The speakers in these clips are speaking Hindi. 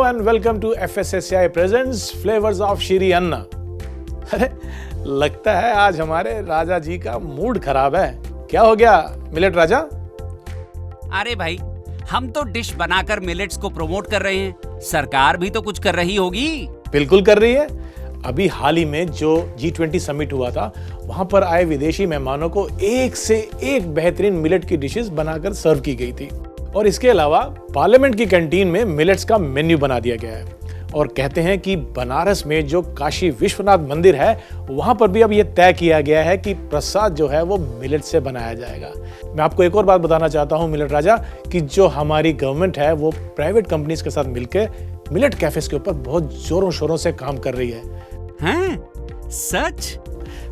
and welcome to FSSAI presents Flavors of Shri अन्ना। अरे लगता है आज हमारे राजा जी का मूड खराब है। क्या हो गया मिलेट राजा? अरे भाई, हम तो डिश बनाकर मिलेट्स को प्रमोट कर रहे हैं, सरकार भी तो कुछ कर रही होगी। बिल्कुल कर रही है। अभी हाल ही में जो G20 समिट हुआ था, वहां पर आए विदेशी मेहमानों को एक से एक बेहतरीन मिलेट की डिशेस बनाकर सर्व की गई थी। और इसके अलावा पार्लियामेंट की कैंटीन में मिलेट्स का मेन्यू बना दिया गया है। और कहते हैं कि बनारस में जो काशी विश्वनाथ मंदिर है, वहां पर भी अब यह तय किया गया है कि प्रसाद जो है वो मिलेट से बनाया जाएगा। मैं आपको एक और बात बताना चाहता हूं मिलेट राजा, कि जो हमारी गवर्नमेंट है वो प्राइवेट कंपनीज के साथ मिलकर मिलेट कैफेज के ऊपर बहुत जोरों शोरों से काम कर रही है। हैं? सच?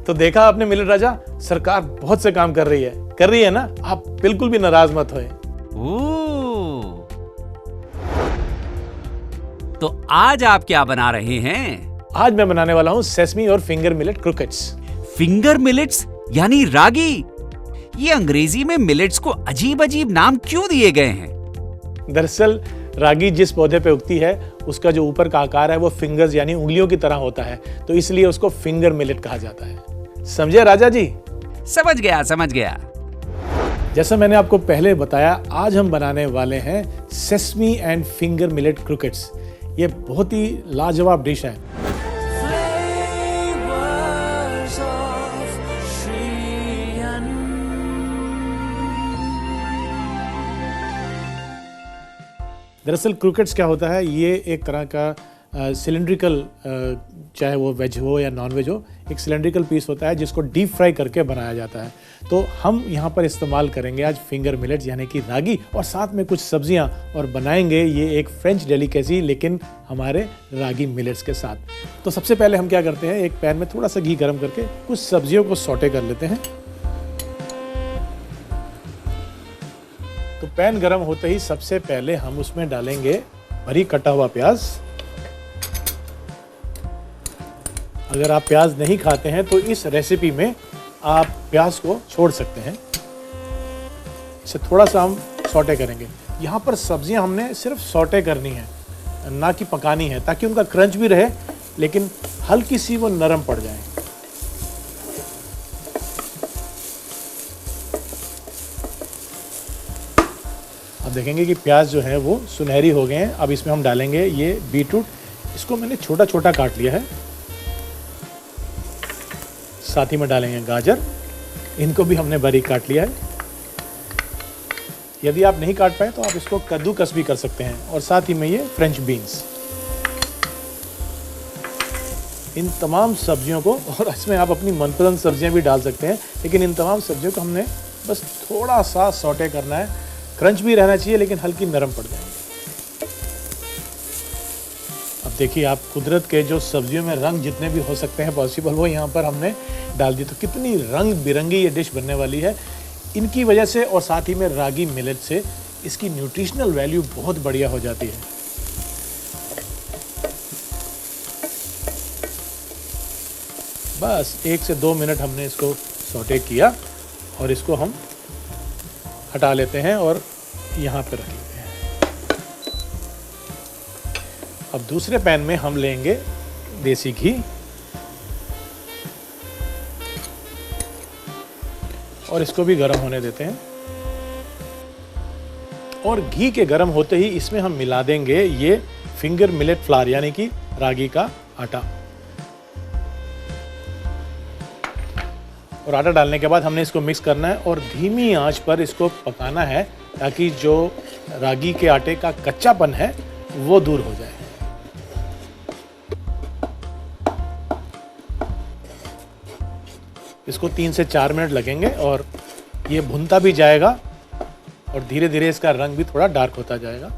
तो देखा आपने मिलेट राजा, सरकार बहुत से काम कर रही है ना। आप बिल्कुल भी नाराज मत होए। तो आज आप क्या बना रहे हैं? आज मैं बनाने वाला हूं सेसमी और finger millet croquettes. Finger millets यानी रागी। ये अंग्रेजी में मिलेट्स को अजीब अजीब नाम क्यों दिए गए हैं? दरअसल रागी जिस पौधे पे उगती है, उसका जो ऊपर का आकार है वो फिंगर्स यानी उंगलियों की तरह होता है, तो इसलिए उसको फिंगर मिलेट कहा जाता है। समझे राजा जी? समझ गया। जैसा मैंने आपको पहले बताया, आज हम बनाने वाले हैं sesame and finger millet croquettes. ये बहुत ही लाजवाब डिश है। दरअसल क्रोकेट्स क्या होता है, ये एक तरह का सिलेंड्रिकल, चाहे वो वेज हो या नॉन वेज हो, एक सिलेंड्रिकल पीस होता है जिसको डीप फ्राई करके बनाया जाता है। तो हम यहाँ पर इस्तेमाल करेंगे आज फिंगर मिलेट्स यानी कि रागी, और साथ में कुछ सब्जियाँ, और बनाएंगे ये एक फ्रेंच डेलिकेसी लेकिन हमारे रागी मिलेट्स के साथ। तो सबसे पहले हम क्या करते हैं, एक पैन में थोड़ा सा घी गर्म करके कुछ सब्जियों को सौटे कर लेते हैं। तो पैन गर्म होते ही सबसे पहले हम उसमें डालेंगे बारीक कटा हुआ प्याज। अगर आप प्याज नहीं खाते हैं तो इस रेसिपी में आप प्याज को छोड़ सकते हैं। इसे थोड़ा सा हम सौटे करेंगे। यहाँ पर सब्जियां हमने सिर्फ सौटे करनी है, ना कि पकानी है, ताकि उनका क्रंच भी रहे लेकिन हल्की सी वो नरम पड़ जाए। अब देखेंगे कि प्याज जो है वो सुनहरी हो गए हैं। अब इसमें हम डालेंगे ये बीटरूट। इसको मैंने छोटा छोटा काट लिया है। साथ ही में डालेंगे गाजर, इनको भी हमने बारीक काट लिया है। यदि आप नहीं काट पाए तो आप इसको कद्दूकस भी कर सकते हैं। और साथ ही में ये फ्रेंच बीन्स। इन तमाम सब्जियों को, और इसमें आप अपनी मनपसंद सब्जियां भी डाल सकते हैं, लेकिन इन तमाम सब्जियों को हमने बस थोड़ा सा सौटे करना है। क्रंच भी रहना चाहिए लेकिन हल्की नरम पड़ जाएंगे। अब देखिए, आप कुदरत के जो सब्जियों में रंग जितने भी हो सकते हैं पॉसिबल, वो यहाँ पर हमने डाल दी। तो कितनी रंग बिरंगी ये डिश बनने वाली है इनकी वजह से, और साथ ही में रागी मिलेट से इसकी न्यूट्रिशनल वैल्यू बहुत बढ़िया हो जाती है। बस 1 से 2 मिनट हमने इसको सौटे किया और इसको हम हटा लेते हैं और यहाँ पे रख लेते हैं। अब दूसरे पैन में हम लेंगे देसी घी, और इसको भी गर्म होने देते हैं। और घी के गर्म होते ही इसमें हम मिला देंगे ये फिंगर मिलेट फ्लावर यानी कि रागी का आटा। और आटा डालने के बाद हमने इसको मिक्स करना है और धीमी आंच पर इसको पकाना है, ताकि जो रागी के आटे का कच्चापन है वो दूर हो जाए। इसको 3 से 4 मिनट लगेंगे और ये भुनता भी जाएगा और धीरे धीरे इसका रंग भी थोड़ा डार्क होता जाएगा।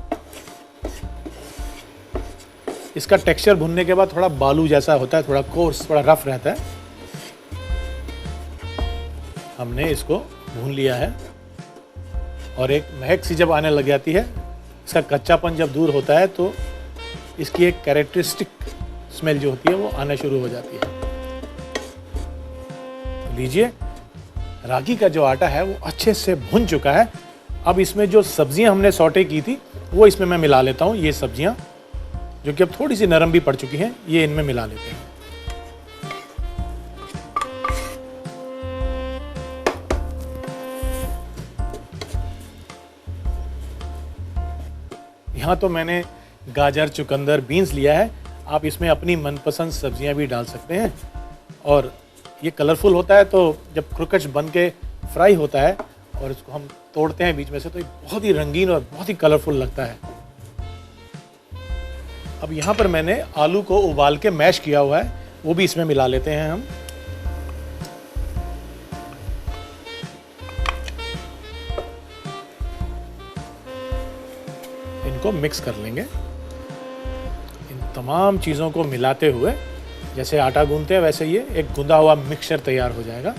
इसका टेक्सचर भुनने के बाद थोड़ा बालू जैसा होता है, थोड़ा कोर्स, थोड़ा रफ रहता है। हमने इसको भून लिया है और एक महक सी जब आने लग जाती है, इसका कच्चापन जब दूर होता है, तो इसकी एक कैरेक्टरिस्टिक स्मेल जो होती है वो आना शुरू हो जाती है। लीजिए, रागी का जो आटा है वो अच्छे से भुन चुका है। अब इसमें जो सब्जियां हमने सौटे की थी वो इसमें मैं मिला लेता हूँ। ये सब्जियां जो कि अब थोड़ी सी नरम भी पड़ चुकी हैं, ये इनमें मिला लेते हैं। यहाँ तो मैंने गाजर, चुकंदर, बीन्स लिया है। आप इसमें अपनी मनपसंद सब्जियां भी डाल सकते हैं और ये कलरफुल होता है, तो जब क्रोकेट्स बन के फ्राई होता है और इसको हम तोड़ते हैं बीच में से, तो ये बहुत ही रंगीन और बहुत ही कलरफुल लगता है। अब यहाँ पर मैंने आलू को उबाल के मैश किया हुआ है, वो भी इसमें मिला लेते हैं हम। इनको मिक्स कर लेंगे। इन तमाम चीज़ों को मिलाते हुए जैसे आटा गूंथते हैं वैसे ये एक गूंदा हुआ मिक्सचर तैयार हो जाएगा।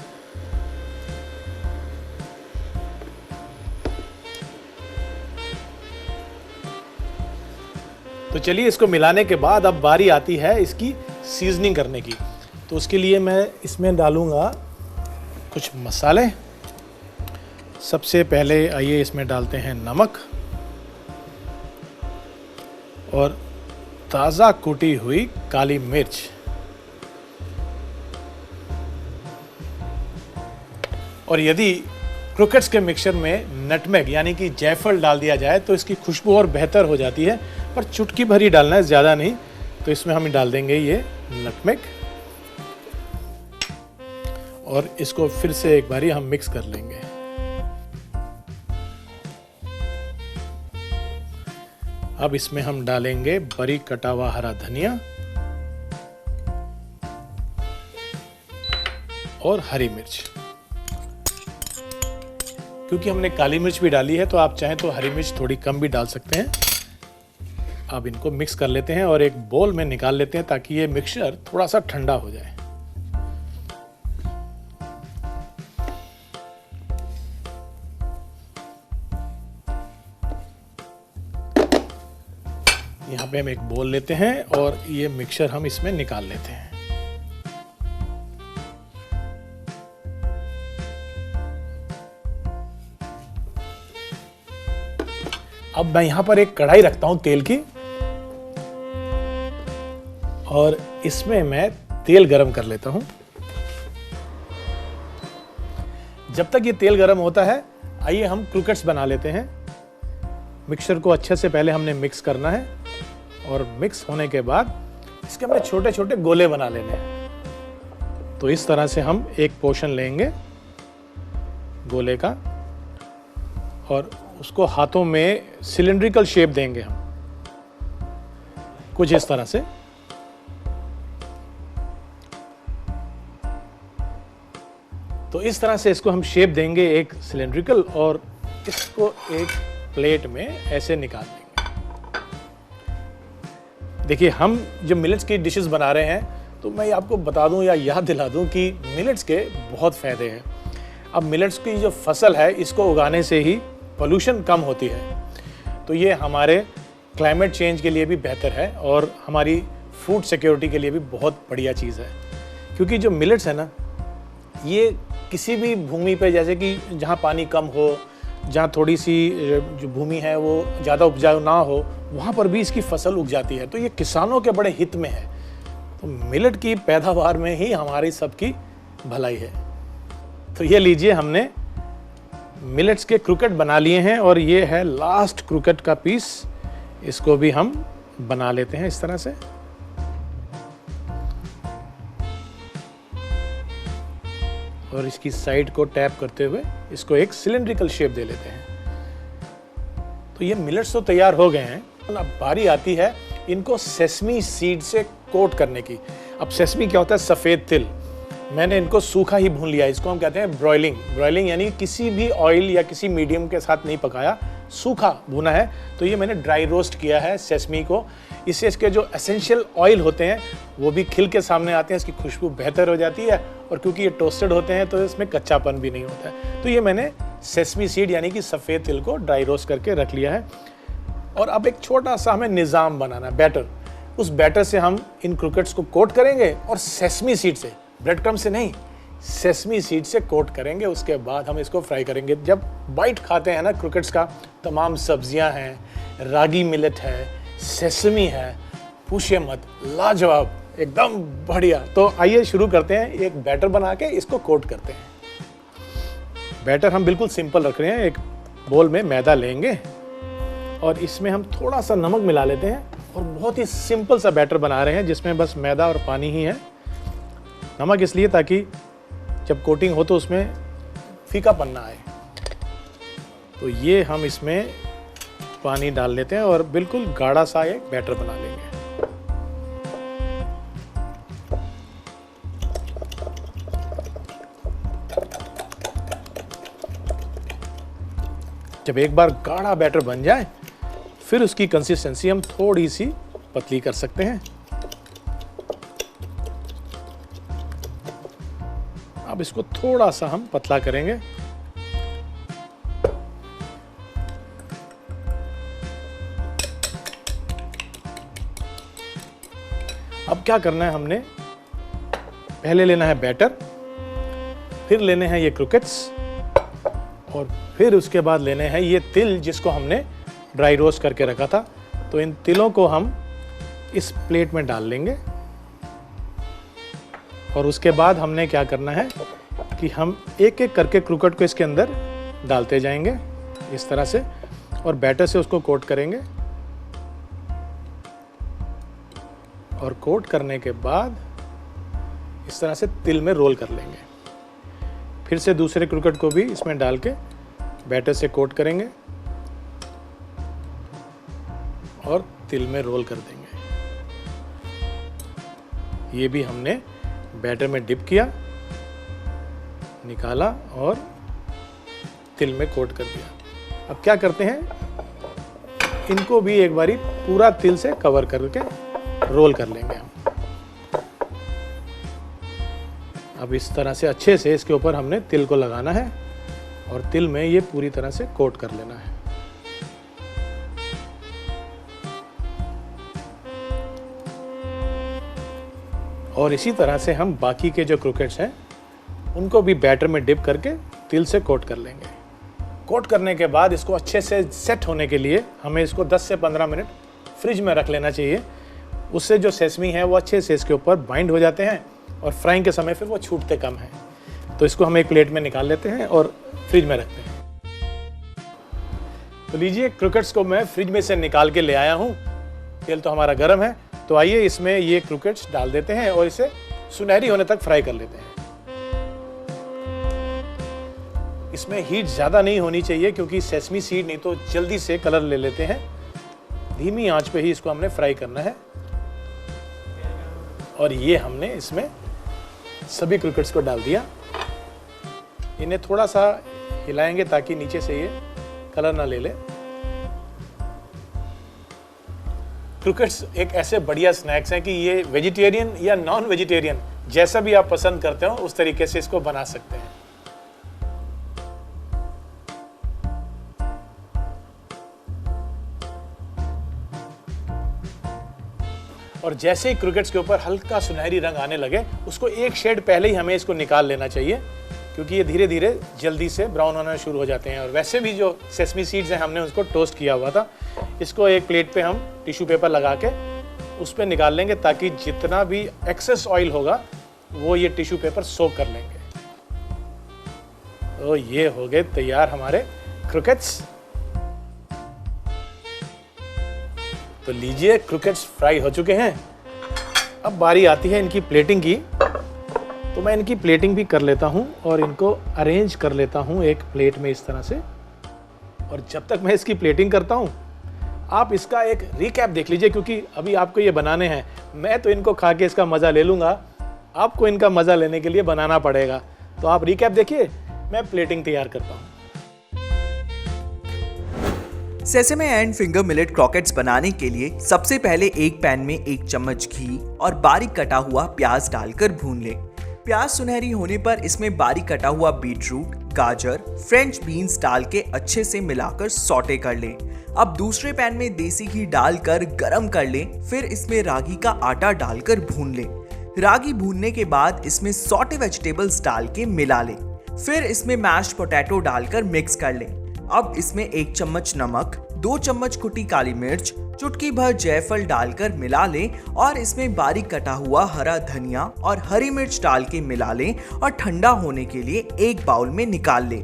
तो चलिए, इसको मिलाने के बाद अब बारी आती है इसकी सीजनिंग करने की। तो उसके लिए मैं इसमें डालूंगा कुछ मसाले। सबसे पहले आइए इसमें डालते हैं नमक और ताज़ा कूटी हुई काली मिर्च। और यदि क्रोकेट्स के मिक्सचर में नटमेग यानी कि जायफल डाल दिया जाए तो इसकी खुशबू और बेहतर हो जाती है, पर चुटकी भर ही डालना है, ज़्यादा नहीं। तो इसमें हम डाल देंगे ये नटमेग और इसको फिर से एक बारी हम मिक्स कर लेंगे। अब इसमें हम डालेंगे बारीक कटा हुआ हरा धनिया और हरी मिर्च। क्योंकि हमने काली मिर्च भी डाली है तो आप चाहें तो हरी मिर्च थोड़ी कम भी डाल सकते हैं। अब इनको मिक्स कर लेते हैं और एक बोल में निकाल लेते हैं ताकि ये मिक्सचर थोड़ा सा ठंडा हो जाए। यहाँ पे हम एक बोल लेते हैं और ये मिक्सचर हम इसमें निकाल लेते हैं। अब मैं यहाँ पर एक कढ़ाई रखता हूँ तेल की और इसमें मैं तेल गरम कर लेता हूँ। जब तक ये तेल गरम होता है, आइए हम क्रोकेट्स बना लेते हैं। मिक्सचर को अच्छे से पहले हमने मिक्स करना है और मिक्स होने के बाद इसके हमने छोटे छोटे गोले बना लेने हैं। तो इस तरह से हम एक पोर्शन लेंगे गोले का और उसको हाथों में सिलिंड्रिकल शेप देंगे हम, कुछ इस तरह से। तो इस तरह से इसको हम शेप देंगे एक सिलिंड्रिकल और इसको एक प्लेट में ऐसे निकाल देंगे। देखिए, हम जो मिलेट्स की डिशेस बना रहे हैं तो मैं आपको बता दूं या याद दिला दूं कि मिलेट्स के बहुत फायदे हैं। अब मिलेट्स की जो फसल है इसको उगाने से ही पोल्यूशन कम होती है, तो ये हमारे क्लाइमेट चेंज के लिए भी बेहतर है और हमारी फूड सिक्योरिटी के लिए भी बहुत बढ़िया चीज़ है। क्योंकि जो मिलेट्स है ना, ये किसी भी भूमि पे, जैसे कि जहाँ पानी कम हो, जहाँ थोड़ी सी जो भूमि है वो ज़्यादा उपजाऊ ना हो, वहाँ पर भी इसकी फसल उग जाती है। तो ये किसानों के बड़े हित में है। तो मिलेट की पैदावार में ही हमारी सबकी भलाई है। तो ये लीजिए, हमने मिलेट्स के क्रोकेट बना लिए हैं और ये है लास्ट क्रोकेट का पीस। इसको भी हम बना लेते हैं इस तरह से। और इसकी साइड को टैप करते हुए इसको एक सिलिंड्रिकल शेप दे लेते हैं। तो ये मिलेट्स तो तैयार हो गए हैं। अब बारी आती है इनको सेसमी सीड से कोट करने की। अब सेसमी क्या होता है? सफ़ेद तिल। मैंने इनको सूखा ही भून लिया। इसको हम कहते हैं ब्रॉयलिंग। ब्रॉयलिंग यानी किसी भी ऑयल या किसी मीडियम के साथ नहीं पकाया, सूखा भुना है। तो ये मैंने ड्राई रोस्ट किया है सेसमी को। इससे इसके जो एसेंशियल ऑयल होते हैं वो भी खिल के सामने आते हैं, इसकी खुशबू बेहतर हो जाती है और क्योंकि ये टोस्टेड होते हैं तो इसमें कच्चापन भी नहीं होता है। तो ये मैंने सेसमी सीड यानी कि सफ़ेद तिल को ड्राई रोस्ट करके रख लिया है। और अब एक छोटा सा हमें निज़ाम बनाना है, बैटर। उस बैटर से हम इन क्रोकेट्स को कोट करेंगे और सेसमी सीड से, ब्रेड क्रम्ब से नहीं, सेसमी सीड से कोट करेंगे। उसके बाद हम इसको फ्राई करेंगे। जब बाइट खाते हैं ना क्रोकेट्स का, तमाम सब्जियां हैं, रागी मिलेट है, सेसमी है, पूछिए मत, लाजवाब, एकदम बढ़िया। तो आइए शुरू करते हैं, एक बैटर बना के इसको कोट करते हैं। बैटर हम बिल्कुल सिंपल रख रहे हैं। एक बोल में मैदा लेंगे और इसमें हम थोड़ा सा नमक मिला लेते हैं और बहुत ही सिंपल सा बैटर बना रहे हैं जिसमें बस मैदा और पानी ही है। नमक इसलिए ताकि जब कोटिंग हो तो उसमें फीकापन ना आए। तो ये हम इसमें पानी डाल लेते हैं और बिल्कुल गाढ़ा सा एक बैटर बना लेंगे। जब एक बार गाढ़ा बैटर बन जाए फिर उसकी कंसिस्टेंसी हम थोड़ी सी पतली कर सकते हैं। अब इसको थोड़ा सा हम पतला करेंगे। अब क्या करना है, हमने पहले लेना है बैटर, फिर लेने हैं ये क्रूकेट्स और फिर उसके बाद लेने हैं ये तिल जिसको हमने ड्राई रोस्ट करके रखा था। तो इन तिलों को हम इस प्लेट में डाल लेंगे और उसके बाद हमने क्या करना है कि हम एक एक करके क्रूकेट को इसके अंदर डालते जाएंगे इस तरह से और बैटर से उसको कोट करेंगे। और कोट करने के बाद इस तरह से तिल में रोल कर लेंगे। फिर से दूसरे क्रूकेट को भी इसमें डाल के बैटर से कोट करेंगे और तिल में रोल कर देंगे। ये भी हमने बैटर में डिप किया, निकाला और तिल में कोट कर दिया। अब क्या करते हैं, इनको भी एक बारी पूरा तिल से कवर करके रोल कर लेंगे हम। अब इस तरह से अच्छे से इसके ऊपर हमने तिल को लगाना है और तिल में ये पूरी तरह से कोट कर लेना है। और इसी तरह से हम बाकी के जो क्रूकेट्स हैं उनको भी बैटर में डिप करके तिल से कोट कर लेंगे। कोट करने के बाद इसको अच्छे से सेट होने के लिए हमें इसको 10 से 15 मिनट फ्रिज में रख लेना चाहिए। उससे जो सेसमी है वो अच्छे से इसके ऊपर बाइंड हो जाते हैं और फ्राइंग के समय फिर वो छूटते कम हैं। तो इसको हम एक प्लेट में निकाल लेते हैं और फ्रिज में रखते हैं। तो लीजिए, क्रूकेट्स को मैं फ्रिज में से निकाल के ले आया हूँ। तेल तो हमारा गर्म है, तो आइए इसमें ये क्रूकेट्स डाल देते हैं और इसे सुनहरी होने तक फ्राई कर लेते हैं। इसमें हीट ज़्यादा नहीं होनी चाहिए क्योंकि सेसमी सीड नहीं तो जल्दी से कलर ले लेते हैं। धीमी आंच पे ही इसको हमने फ्राई करना है। और ये हमने इसमें सभी क्रूकेट्स को डाल दिया। इन्हें थोड़ा सा हिलाएंगे ताकि नीचे से ये कलर ना ले ले। क्रूकेट्स एक ऐसे बढ़िया स्नैक्स हैं कि ये वेजिटेरियन या नॉन वेजिटेरियन जैसा भी आप पसंद करते हो उस तरीके से इसको बना सकते हैं। और जैसे ही क्रूकेट्स के ऊपर हल्का सुनहरी रंग आने लगे उसको एक शेड पहले ही हमें इसको निकाल लेना चाहिए क्योंकि ये धीरे धीरे जल्दी से ब्राउन होना शुरू हो जाते हैं। और वैसे भी जो सेसमी सीड्स हैं हमने उसको टोस्ट किया हुआ था। इसको एक प्लेट पे हम टिश्यू पेपर लगा के उस पर निकाल लेंगे ताकि जितना भी एक्सेस ऑयल होगा वो ये टिश्यू पेपर सोक कर लेंगे। तो ये हो गए तैयार हमारे क्रूकेट्स। तो लीजिए, क्रूकेट्स फ्राई हो चुके हैं। अब बारी आती है इनकी प्लेटिंग की। तो मैं इनकी प्लेटिंग भी कर लेता हूं और इनको अरेंज कर लेता हूं एक प्लेट में इस तरह से। और जब तक मैं इसकी प्लेटिंग करता हूं आप इसका एक रिकैप देख लीजिए क्योंकि अभी आपको ये बनाने हैं। मैं तो इनको खा के इसका मज़ा ले लूँगा, आपको इनका मज़ा लेने के लिए बनाना पड़ेगा। तो आप रिकैप देखिए, मैं प्लेटिंग तैयार करता हूँ। सेसेमे एंड फिंगर मिलेट क्रॉकेट्स बनाने के लिए सबसे पहले एक पैन में 1 चम्मच घी और बारीक कटा हुआ प्याज डालकर भून लें। प्याज सुनहरी होने पर इसमें बारीक कटा हुआ बीटरूट, गाजर, फ्रेंच बीन्स डाल के अच्छे से मिलाकर सौटे कर लें। अब दूसरे पैन में देसी घी डालकर गरम कर लें। फिर इसमें रागी का आटा डालकर भून लें। रागी भूनने के बाद इसमें सौटे वेजिटेबल्स डाल के मिला लें। फिर इसमें मैश्ड पोटैटो डालकर मिक्स कर लें। अब इसमें 1 चम्मच नमक, 2 चम्मच कुटी काली मिर्च, चुटकी भर जायफल डालकर मिला लें और इसमें बारीक कटा हुआ हरा धनिया और हरी मिर्च डाल के मिला लें और ठंडा होने के लिए एक बाउल में निकाल लें।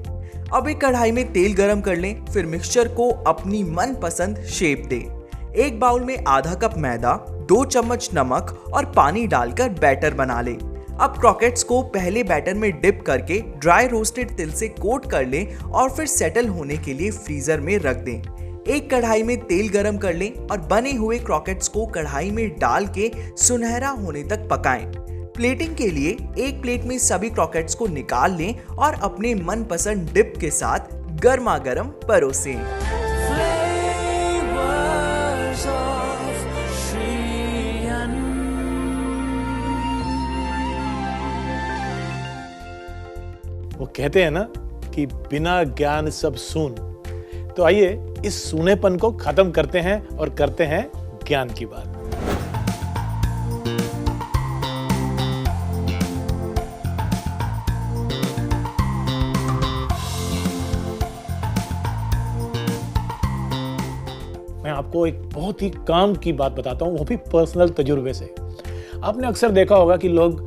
अब एक कढ़ाई में तेल गरम कर लें, फिर मिक्सचर को अपनी मनपसंद शेप दें। एक बाउल में आधा कप मैदा, 2 चम्मच नमक और पानी डालकर बैटर बना लें। अब क्रॉकेट्स को पहले बैटर में डिप करके ड्राई रोस्टेड तिल से कोट कर लें और फिर सेटल होने के लिए फ्रीजर में रख दें। एक कढ़ाई में तेल गरम कर लें और बने हुए क्रॉकेट्स को कढ़ाई में डाल के सुनहरा होने तक पकाएं। प्लेटिंग के लिए एक प्लेट में सभी क्रॉकेट्स को निकाल लें और अपने मनपसंद डिप के साथ गर्मा गर्म परोसें। वो कहते हैं ना कि बिना ज्ञान सब सून। तो आइए इस सूनेपन को खत्म करते हैं और करते हैं ज्ञान की बात। मैं आपको एक बहुत ही काम की बात बताता हूं, वो भी पर्सनल तजुर्बे से। आपने अक्सर देखा होगा कि लोग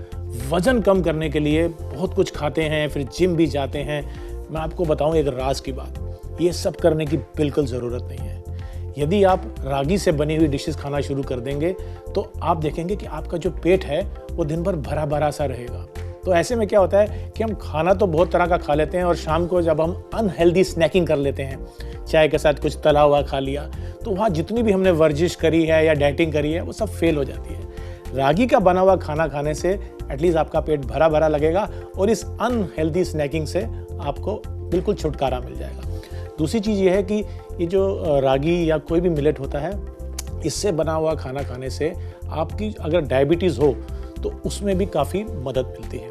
वजन कम करने के लिए बहुत कुछ खाते हैं, फिर जिम भी जाते हैं। मैं आपको बताऊं एक राज की बात, ये सब करने की बिल्कुल ज़रूरत नहीं है। यदि आप रागी से बनी हुई डिशेस खाना शुरू कर देंगे तो आप देखेंगे कि आपका जो पेट है वो दिन भर भरा भरा सा रहेगा। तो ऐसे में क्या होता है कि हम खाना तो बहुत तरह का खा लेते हैं और शाम को जब हम अनहेल्दी स्नैकिंग कर लेते हैं, चाय के साथ कुछ तला हुआ खा लिया, तो वहाँ जितनी भी हमने वर्जिश करी है या डाइटिंग करी है वो सब फेल हो जाती है। रागी का बना हुआ खाना खाने से एटलीस्ट आपका पेट भरा भरा लगेगा और इस अनहेल्दी स्नैकिंग से आपको बिल्कुल छुटकारा मिल जाएगा। दूसरी चीज़ ये है कि ये जो रागी या कोई भी मिलेट होता है, इससे बना हुआ खाना खाने से आपकी अगर डायबिटीज़ हो तो उसमें भी काफ़ी मदद मिलती है।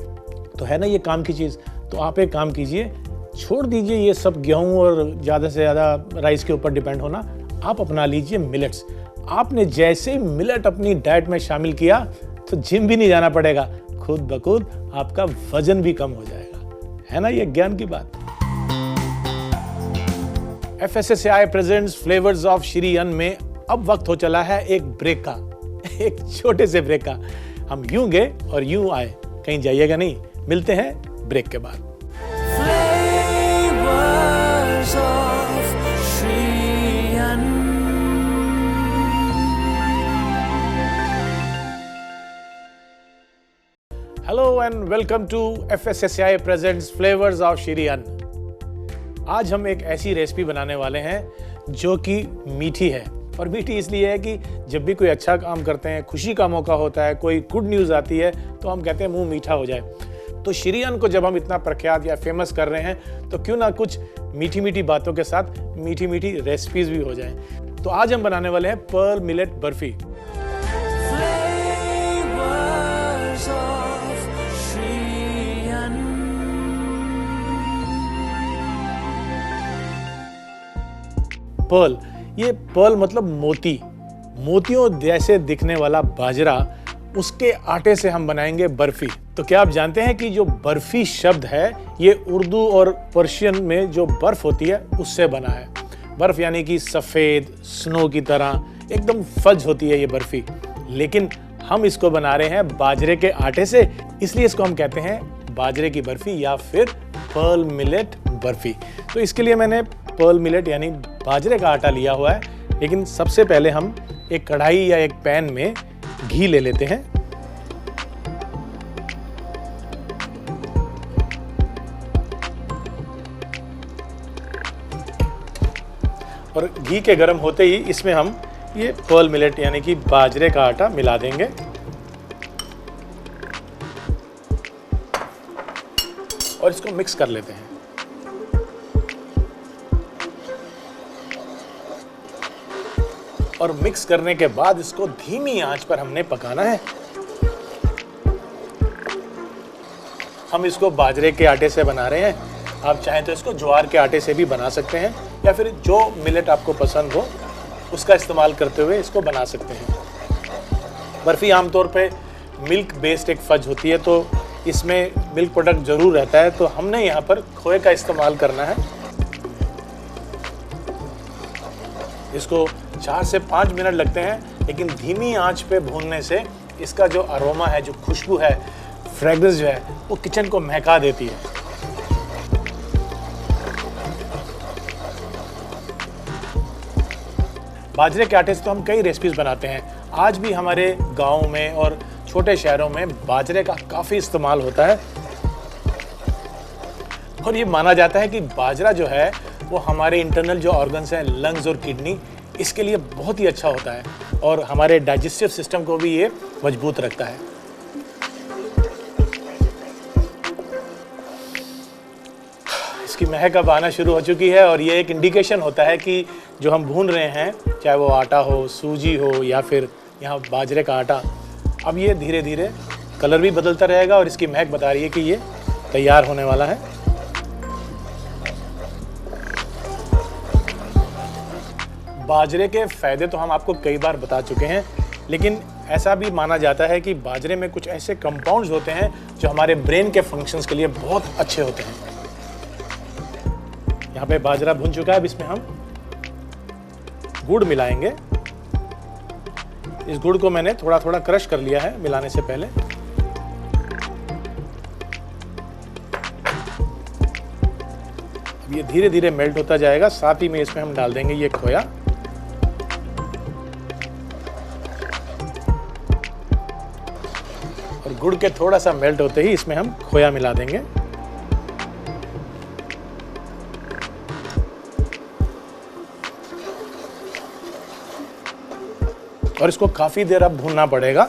तो है ना ये काम की चीज़। तो आप एक काम कीजिए, छोड़ दीजिए ये सब गेहूँ और ज़्यादा से ज़्यादा राइस के ऊपर डिपेंड होना। आप अपना लीजिए मिलेट्स। आपने जैसे ही मिलेट अपनी डाइट में शामिल किया तो जिम भी नहीं जाना पड़ेगा, खुद ब खुद आपका वजन भी कम हो जाएगा। है ना ये ज्ञान की बात। FSSAI presents flavours of Shri अन्न में अब वक्त हो चला है एक ब्रेक का, एक छोटे से ब्रेक का। हम यूं गए और यूं आए, कहीं जाइएगा नहीं। मिलते हैं ब्रेक के बाद। Hello and welcome to FSSAI presents flavours of Shri Anna. आज हम एक ऐसी रेसिपी बनाने वाले हैं जो कि मीठी है। और मीठी इसलिए है कि जब भी कोई अच्छा काम करते हैं, खुशी का मौका होता है, कोई गुड न्यूज़ आती है, तो हम कहते हैं मुंह मीठा हो जाए। तो श्री अन्न को जब हम इतना प्रख्यात या फेमस कर रहे हैं तो क्यों ना कुछ मीठी मीठी बातों के साथ मीठी मीठी रेसिपीज भी हो जाएं। तो आज हम बनाने वाले हैं पर्ल मिलेट बर्फी। पर्ल, ये पर्ल मतलब मोती, मोतियों जैसे दिखने वाला बाजरा, उसके आटे से हम बनाएंगे बर्फी। तो क्या आप जानते हैं कि जो बर्फी शब्द है ये उर्दू और पर्शियन में जो बर्फ होती है उससे बना है। बर्फ यानी कि सफ़ेद स्नो की तरह एकदम फज होती है ये बर्फी, लेकिन हम इसको बना रहे हैं बाजरे के आटे से, इसलिए इसको हम कहते हैं बाजरे की बर्फी या फिर पर्ल मिलेट बर्फी। तो इसके लिए मैंने पर्ल मिलेट यानी बाजरे का आटा लिया हुआ है, लेकिन सबसे पहले हम एक कढ़ाई या एक पैन में घी ले लेते हैं। और घी के गर्म होते ही इसमें हम ये पर्ल मिलेट यानी कि बाजरे का आटा मिला देंगे। और इसको मिक्स कर लेते हैं। और मिक्स करने के बाद इसको धीमी आंच पर हमने पकाना है। हम इसको बाजरे के आटे से बना रहे हैं, आप चाहें तो इसको ज्वार के आटे से भी बना सकते हैं या फिर जो मिलेट आपको पसंद हो उसका इस्तेमाल करते हुए इसको बना सकते हैं। बर्फ़ी आमतौर पे मिल्क बेस्ड एक फज होती है, तो इसमें मिल्क प्रोडक्ट ज़रूर रहता है, तो हमने यहाँ पर खोए का इस्तेमाल करना है। इसको 4 से 5 मिनट लगते हैं, लेकिन धीमी आंच पे भूनने से इसका जो अरोमा है, जो खुशबू है, फ्रेग्रेंस जो है, वो किचन को महका देती है। बाजरे के आटे से तो हम कई रेसिपीज बनाते हैं। आज भी हमारे गाँव में और छोटे शहरों में बाजरे का काफ़ी इस्तेमाल होता है और ये माना जाता है कि बाजरा जो है वो हमारे इंटरनल जो ऑर्गन्स हैं, लंग्स और किडनी, इसके लिए बहुत ही अच्छा होता है और हमारे डाइजेस्टिव सिस्टम को भी ये मजबूत रखता है। इसकी महक अब आना शुरू हो चुकी है और ये एक इंडिकेशन होता है कि जो हम भून रहे हैं, चाहे वो आटा हो, सूजी हो या फिर यहाँ बाजरे का आटा, अब ये धीरे धीरे कलर भी बदलता रहेगा और इसकी महक बता रही है कि ये तैयार होने वाला है। बाजरे के फ़ायदे तो हम आपको कई बार बता चुके हैं, लेकिन ऐसा भी माना जाता है कि बाजरे में कुछ ऐसे कंपाउंड्स होते हैं जो हमारे ब्रेन के फंक्शंस के लिए बहुत अच्छे होते हैं। यहाँ पे बाजरा भुन चुका है, अब इसमें हम गुड़ मिलाएंगे। इस गुड़ को मैंने थोड़ा थोड़ा क्रश कर लिया है मिलाने से पहले। अब ये धीरे धीरे मेल्ट होता जाएगा, साथ ही में इसमें हम डाल देंगे ये खोया। और गुड़ के थोड़ा सा मेल्ट होते ही इसमें हम खोया मिला देंगे। और इसको काफ़ी देर अब भूनना पड़ेगा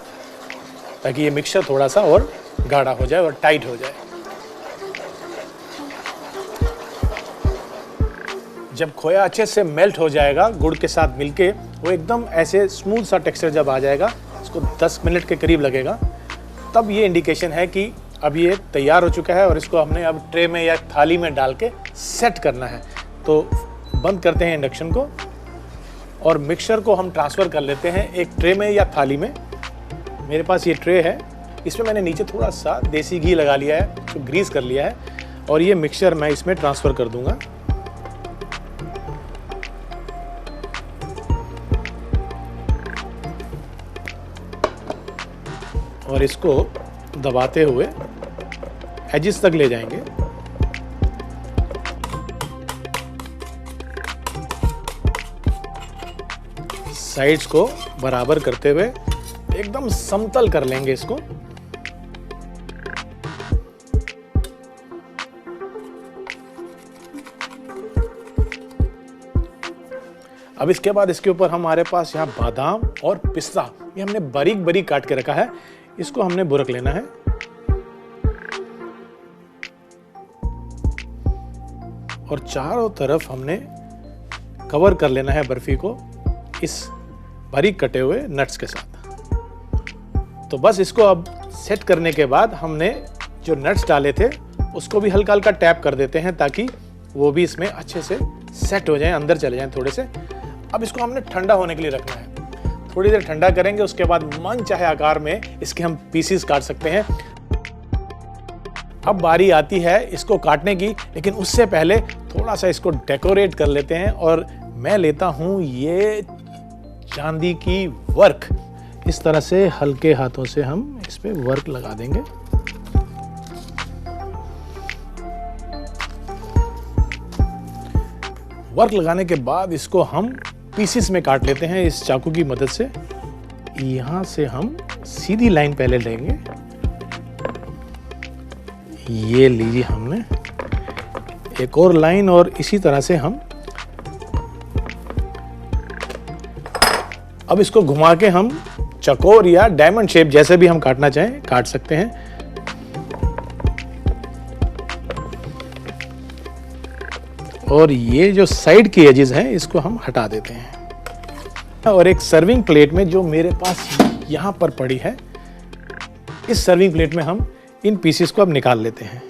ताकि ये मिक्सचर थोड़ा सा और गाढ़ा हो जाए और टाइट हो जाए। जब खोया अच्छे से मेल्ट हो जाएगा गुड़ के साथ मिलके, वो एकदम ऐसे स्मूथ सा टेक्सचर जब आ जाएगा, इसको 10 मिनट के करीब लगेगा, तब ये इंडिकेशन है कि अब ये तैयार हो चुका है और इसको हमने अब ट्रे में या थाली में डाल के सेट करना है। तो बंद करते हैं इंडक्शन को और मिक्सचर को हम ट्रांसफ़र कर लेते हैं एक ट्रे में या थाली में। मेरे पास ये ट्रे है, इसमें मैंने नीचे थोड़ा सा देसी घी लगा लिया है, तो ग्रीस कर लिया है और ये मिक्सचर मैं इसमें ट्रांसफ़र कर दूंगा। और इसको दबाते हुए एजिस तक ले जाएंगे। साइड्स को बराबर करते हुए एकदम समतल कर लेंगे इसको। अब इसके बाद इसके ऊपर हमारे पास यहाँ बादाम और पिस्ता, ये हमने बारीक बारीक काट के रखा है, इसको हमने बुरक लेना है। और चारों तरफ हमने कवर कर लेना है बर्फी को इस बारीक कटे हुए नट्स के साथ। तो बस इसको अब सेट करने के बाद हमने जो नट्स डाले थे उसको भी हल्का हल्का टैप कर देते हैं ताकि वो भी इसमें अच्छे से सेट हो जाएं, अंदर चले जाएं थोड़े से। अब इसको हमने ठंडा होने के लिए रखना है, थोड़ी देर ठंडा करेंगे, उसके बाद मन चाहे आकार में इसके हम पीसीस काट सकते हैं। अब बारी आती है इसको काटने की, लेकिन उससे पहले थोड़ा सा इसको डेकोरेट कर लेते हैं और मैं लेता हूं ये चांदी की वर्क। इस तरह से हल्के हाथों से हम इस पे वर्क लगा देंगे। वर्क लगाने के बाद इसको हम पीसेस में काट लेते हैं इस चाकू की मदद से। यहां से हम सीधी लाइन पहले लेंगे, ये लीजिए हमने एक और लाइन, और इसी तरह से हम अब इसको घुमा के हम चकोर या डायमंड शेप जैसे भी हम काटना चाहें काट सकते हैं। और ये जो साइड की एजेस हैं इसको हम हटा देते हैं। और एक सर्विंग प्लेट में जो मेरे पास यहाँ पर पड़ी है, इस सर्विंग प्लेट में हम इन पीसेस को अब निकाल लेते हैं।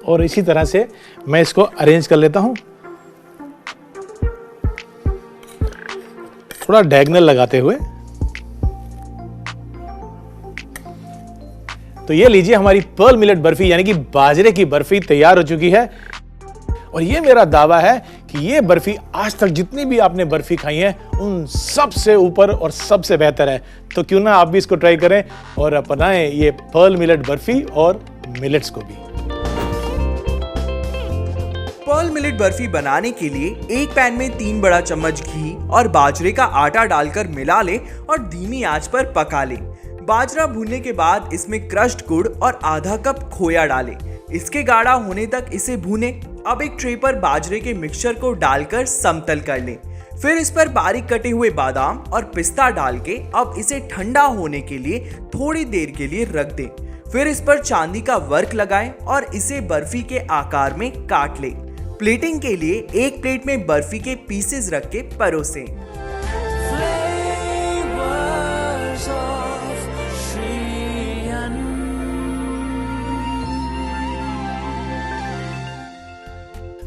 और इसी तरह से मैं इसको अरेंज कर लेता हूं, थोड़ा डायगोनल लगाते हुए, तो ये लीजिए हमारी पर्ल मिलेट बर्फी यानी कि बाजरे की बर्फी तैयार हो चुकी है। और ये मेरा दावा है कि ये बर्फी आज तक जितनी भी आपने बर्फी खाई है उन सबसे ऊपर और सबसे बेहतर है। तो क्यों ना आप भी इसको ट्राई करें और अपनाएं ये पर्ल मिलेट बर्फी और मिलेट्स को भी। पर्ल मिलेट बर्फी बनाने के लिए एक पैन में 3 बड़ा चम्मच घी और बाजरे का आटा डालकर मिला ले और धीमी आंच पर पका ले। बाजरा भूनने के बाद इसमें क्रश्ड गुड़ और आधा कप खोया डालें। इसके गाढ़ा होने तक इसे भूनें। अब एक ट्रे पर बाजरे के मिक्सचर को डालकर समतल कर लें। फिर इस पर बारीक कटे हुए बादाम और पिस्ता डाल के अब इसे ठंडा होने के लिए थोड़ी देर के लिए रख दें। फिर इस पर चांदी का वर्क लगाएं और इसे बर्फी के आकार में काट लें। प्लेटिंग के लिए एक प्लेट में बर्फी के पीसेस रख के परोसें।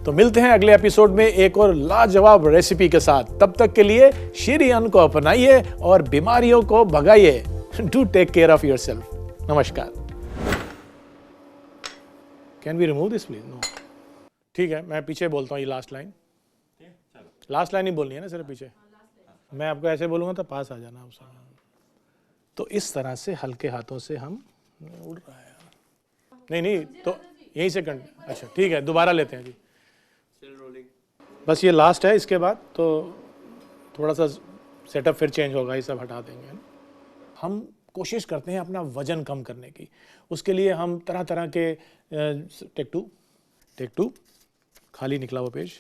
तो मिलते हैं अगले एपिसोड में एक और लाजवाब रेसिपी के साथ। तब तक के लिए श्री अन्न को अपनाइए और बीमारियों को भगाइए। Do take care of yourself. नमस्कार। Can we remove this please? No. ठीक है, मैं पीछे बोलता हूँ ये लास्ट लाइन। लास्ट लाइन ही बोलनी है ना सिर्फ पीछे। मैं आपको ऐसे बोलूंगा तो पास आ जाना उस समय। तो इस तरह से हल्के हाथों से हम उड़ रहा है। नहीं तो यहीं से अच्छा ठीक है, दोबारा लेते हैं जी। बस ये लास्ट है, इसके बाद तो थोड़ा सा सेटअप फिर चेंज होगा, ये सब हटा देंगे। हम कोशिश करते हैं अपना वजन कम करने की। उसके लिए हम तरह तरह के टेक टू खाली निकला हुआ पेज